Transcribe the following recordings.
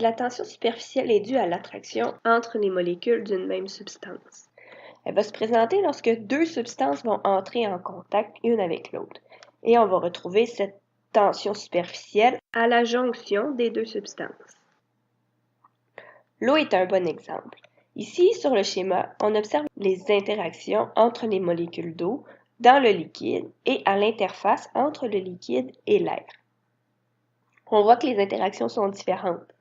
La tension superficielle est due à l'attraction entre les molécules d'une même substance. Elle va se présenter lorsque deux substances vont entrer en contact une avec l'autre. Et on va retrouver cette tension superficielle à la jonction des deux substances. L'eau est un bon exemple. Ici, sur le schéma, on observe les interactions entre les molécules d'eau dans le liquide et à l'interface entre le liquide et l'air. On voit que les interactions sont différentes.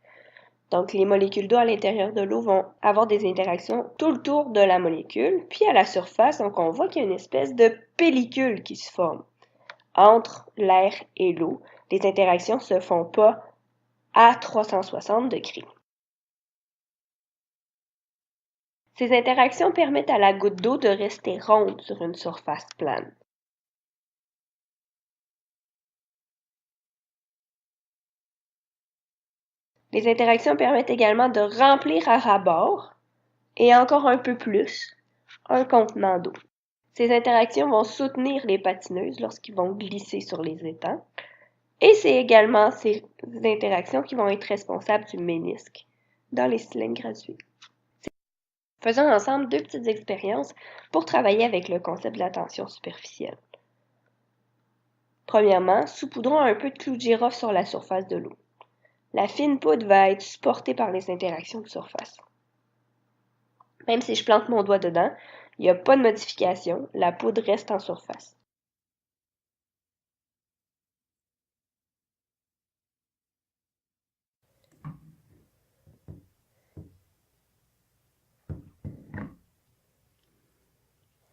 Donc, les molécules d'eau à l'intérieur de l'eau vont avoir des interactions tout le tour de la molécule, puis à la surface, donc on voit qu'il y a une espèce de pellicule qui se forme. Entre l'air et l'eau, les interactions ne se font pas à 360 degrés. Ces interactions permettent à la goutte d'eau de rester ronde sur une surface plane. Les interactions permettent également de remplir à ras-bord et encore un peu plus un contenant d'eau. Ces interactions vont soutenir les patineuses lorsqu'ils vont glisser sur les étangs et c'est également ces interactions qui vont être responsables du ménisque dans les cylindres gradués. Faisons ensemble deux petites expériences pour travailler avec le concept de la tension superficielle. Premièrement, saupoudrons un peu de clou de girofle sur la surface de l'eau. La fine poudre va être supportée par les interactions de surface. Même si je plante mon doigt dedans, il n'y a pas de modification, la poudre reste en surface.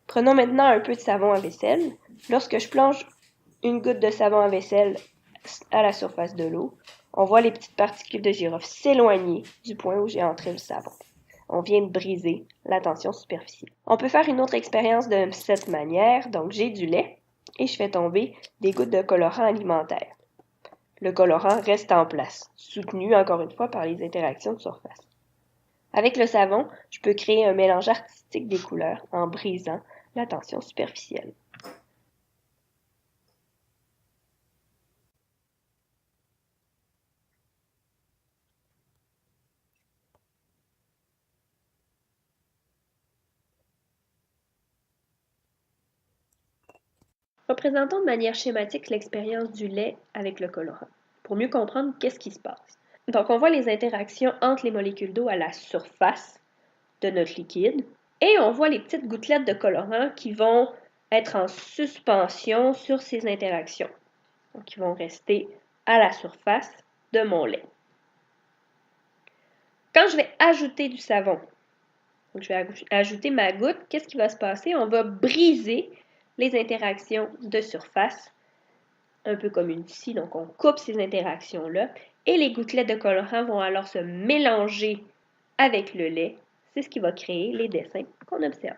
Prenons maintenant un peu de savon à vaisselle. Lorsque je plonge une goutte de savon à vaisselle à la surface de l'eau, on voit les petites particules de girofle s'éloigner du point où j'ai entré le savon. On vient de briser la tension superficielle. On peut faire une autre expérience de cette manière. Donc, j'ai du lait et je fais tomber des gouttes de colorant alimentaire. Le colorant reste en place, soutenu encore une fois par les interactions de surface. Avec le savon, je peux créer un mélange artistique des couleurs en brisant la tension superficielle. Représentons de manière schématique l'expérience du lait avec le colorant, pour mieux comprendre qu'est-ce qui se passe. Donc, on voit les interactions entre les molécules d'eau à la surface de notre liquide, et on voit les petites gouttelettes de colorant qui vont être en suspension sur ces interactions. Donc, ils vont rester à la surface de mon lait. Quand je vais ajouter du savon, donc je vais ajouter ma goutte, qu'est-ce qui va se passer? On va briser les interactions de surface, un peu comme une scie, donc on coupe ces interactions-là, et les gouttelettes de colorant vont alors se mélanger avec le lait. C'est ce qui va créer les dessins qu'on observe.